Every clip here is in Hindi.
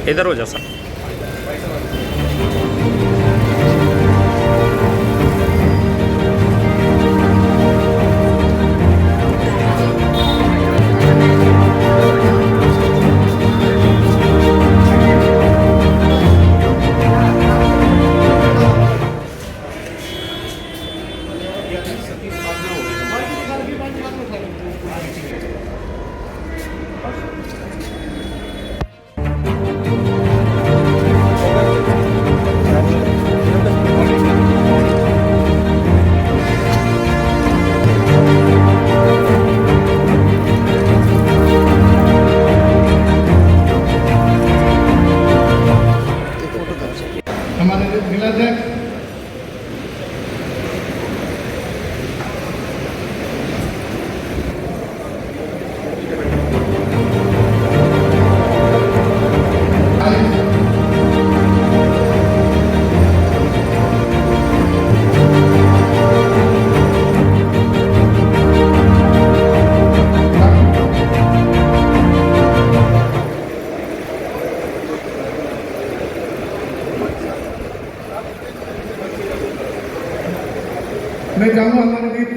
इधर हो जा सर। हमारे जिलाध्यक्ष मैं चाहूँगा हमारे बीच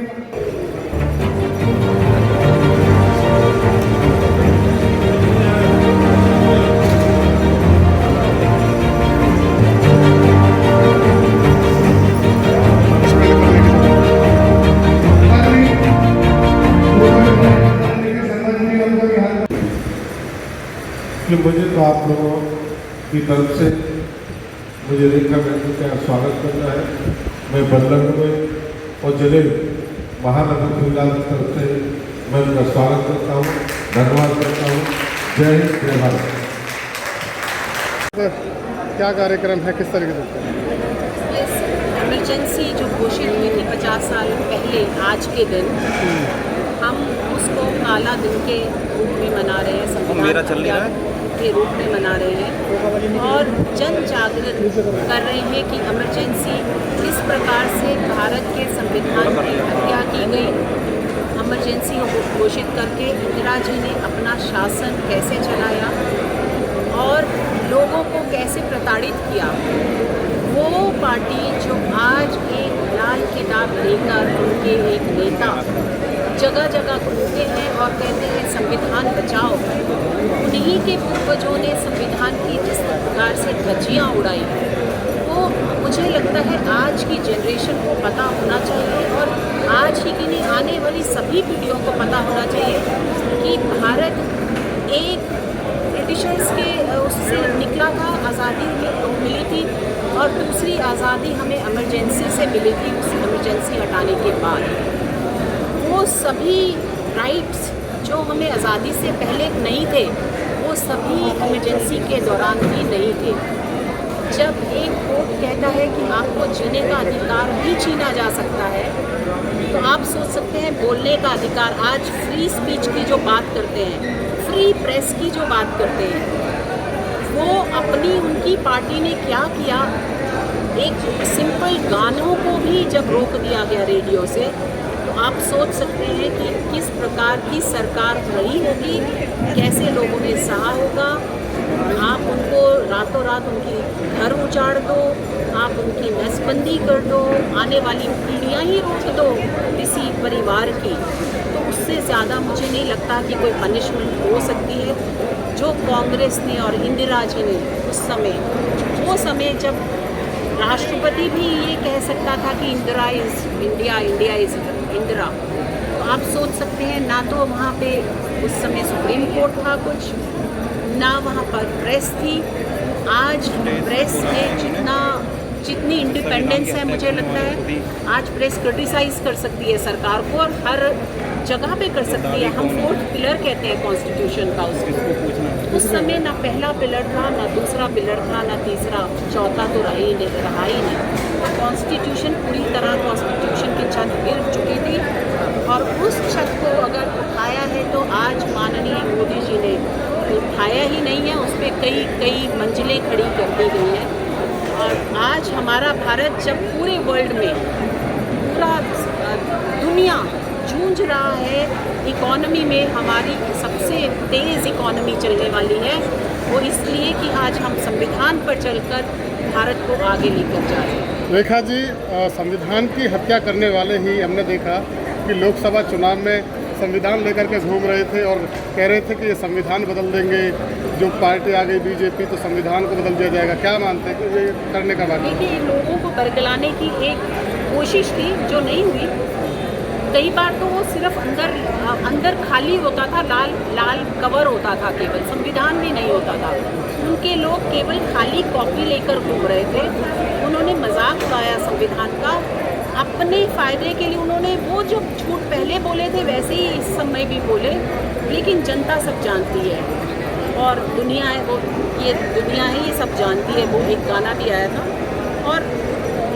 कि मुझे तो आप लोगों की तरफ से मुझे रेखा मेहता का स्वागत करना है। मैं बल्लभ में और जिले महानगर फिलहाल की तरफ से मैं उनका स्वागत करता हूँ, धन्यवाद करता हूँ। जय हिंद, जय भारत। क्या कार्यक्रम है, किस तरीके से? इमरजेंसी जो घोषित हुई थी 50 साल पहले आज के दिन, हम उसको काला दिन के रूप में मना रहे हैं, संविधान के रूप में मना रहे हैं और जन जागृत कर रहे हैं कि इमरजेंसी किस प्रकार से भारत के संविधान की हत्या की गई। इमरजेंसी को घोषित करके इंदिरा जी ने अपना शासन कैसे चलाया और लोगों को कैसे प्रताड़ित किया। वो पार्टी जो आज एक लाल किताब लेकर उनके एक नेता जगह जगह घूमते हैं और कहते हैं संविधान बचाओ, उन्हीं के पूर्वजों ने संविधान की जिस प्रकार से धज्जियाँ उड़ाई, तो मुझे लगता है आज की जनरेशन को पता होना चाहिए और आज ही की नहीं आने वाली सभी पीढ़ियों को पता होना चाहिए कि भारत एक ब्रिटिशर्स के उससे निकला था, आज़ादी मिली थी और दूसरी आज़ादी हमें इमरजेंसी से मिली थी। उस इमरजेंसी हटाने के बाद वो सभी राइट्स जो हमें आज़ादी से पहले नहीं थे, वो सभी इमरजेंसी के दौरान भी नहीं थे। जब एक कोर्ट कहता है कि आपको जीने का अधिकार भी छीना जा सकता है, तो आप सोच सकते हैं बोलने का अधिकार। आज फ्री स्पीच की जो बात करते हैं, फ्री प्रेस की जो बात करते हैं, वो अपनी उनकी पार्टी ने क्या किया। एक सिंपल गानों को भी जब रोक दिया गया रेडियो से, तो आप सोच सकते हैं कि किस प्रकार की सरकार रही होगी, कैसे लोगों ने सहा होगा। आप उनको रातों रात उनकी घर उजाड़ दो, आप उनकी नसबंदी कर दो, आने वाली पीढ़ियाँ ही रोक दो किसी परिवार की, तो उससे ज़्यादा मुझे नहीं लगता कि कोई पनिशमेंट हो सकती है। जो कांग्रेस ने और इंदिरा जी ने उस समय, वो समय जब राष्ट्रपति भी ये कह सकता था कि Indira is India, India is Indira, तो आप सोच सकते हैं ना तो वहाँ पे उस समय सुप्रीम कोर्ट था कुछ, ना वहाँ पर प्रेस थी। आज प्रेस में जितनी इंडिपेंडेंस है, मुझे लगता है आज प्रेस क्रिटिसाइज़ कर सकती है सरकार को और हर जगह पे कर सकती है। हम 4th पिलर कहते हैं कॉन्स्टिट्यूशन का उसको। उस समय ना पहला पिलर था, ना दूसरा पिलर था, ना तीसरा, चौथा तो रहा ही नहीं। कॉन्स्टिट्यूशन पूरी तरह कॉन्स्टिट्यूशन की छत गिर चुकी थी और उस छत को अगर उठाया है तो आज माननीय मोदी जी ने उठाया ही नहीं है, उस पर कई मंजिलें खड़ी कर दी गई हैं। और आज हमारा भारत जब पूरे वर्ल्ड में, पूरा दुनिया जूझ रहा है, इकोनॉमी में हमारी सबसे तेज़ इकोनॉमी चलने वाली है, वो इसलिए कि आज हम संविधान पर चलकर भारत को आगे लेकर जा रहे हैं। रेखा जी, संविधान की हत्या करने वाले ही हमने देखा कि लोकसभा चुनाव में संविधान लेकर के घूम रहे थे और कह रहे थे कि ये संविधान बदल देंगे, जो पार्टी आ गई बीजेपी तो संविधान को बदल दिया जाएगा। क्या मानते हैं कि ये करने का बात? देखिए, लोगों को बरगलाने की एक कोशिश थी जो नहीं हुई। कई बार तो वो सिर्फ अंदर खाली होता था, लाल कवर होता था, केवल संविधान भी नहीं होता था। उनके लोग केवल खाली कॉपी लेकर घूम रहे थे। उन्होंने मजाक उड़ाया संविधान का अपने फ़ायदे के लिए। उन्होंने वो जो झूठ पहले बोले थे वैसे ही इस समय भी बोले, लेकिन जनता सब जानती है और दुनिया है, वो ये दुनिया है, ये सब जानती है। वो एक गाना भी आया था और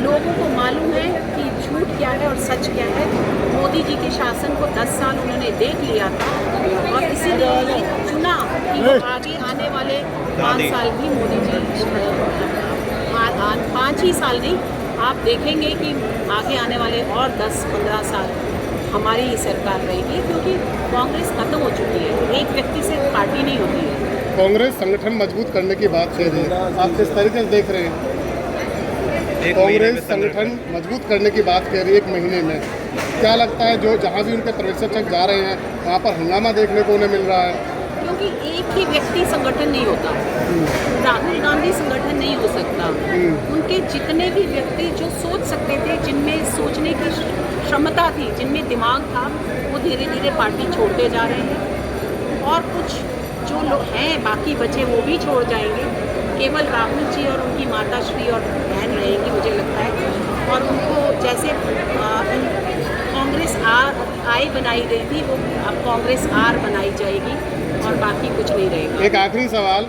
लोगों को मालूम है कि झूठ क्या है और सच क्या है। मोदी जी के शासन को 10 साल उन्होंने देख लिया था और इसीलिए चुना कि वो आगे आने वाले 5 साल भी मोदी जी 5 ही साल नहीं, आप देखेंगे कि आगे आने वाले और 10-15 साल हमारी ही सरकार रहेगी, क्योंकि कांग्रेस खत्म हो चुकी है। एक व्यक्ति से पार्टी नहीं होती है। कांग्रेस संगठन मजबूत करने की बात कह रही है, आप किस तरीके से देख रहे हैं? कांग्रेस संगठन मजबूत करने की बात कह रही है 1 महीने में। क्या लगता है जो जहाँ भी उनके पर्यवेक्षक जा रहे हैं वहाँ पर हंगामा देखने को उन्हें मिल रहा है? क्योंकि एक ही व्यक्ति संगठन नहीं होता। राहुल गांधी संगठन नहीं हो सकता। उनके जितने भी व्यक्ति जो सोच सकते थे, जिनमें सोचने की क्षमता थी, जिनमें दिमाग था, वो धीरे धीरे पार्टी छोड़ते जा रहे हैं और कुछ जो लोग हैं बाकी बचे वो भी छोड़ जाएंगे। केवल राहुल जी और उनकी माता श्री और बहन रहेंगी, मुझे लगता है। और उनको जैसे कांग्रेस आई बनाई गई थी, वो अब कांग्रेस आर बनाई जाएगी और बाकी कुछ नहीं रहेगा। एक आखिरी सवाल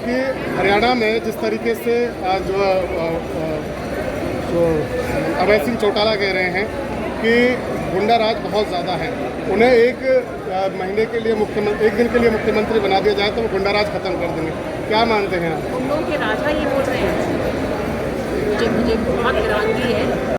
कि हरियाणा में जिस तरीके से जो अभय सिंह चौटाला कह रहे हैं कि गुंडा राज बहुत ज़्यादा है, उन्हें एक महीने के लिए एक दिन के लिए मुख्यमंत्री बना दिया जाए तो वो गुंडा राज खत्म कर देंगे। क्या मानते हैं आप? उन लोगों के राजा ये बोल रहे हैं, मुझे बहुत हैरानगी है।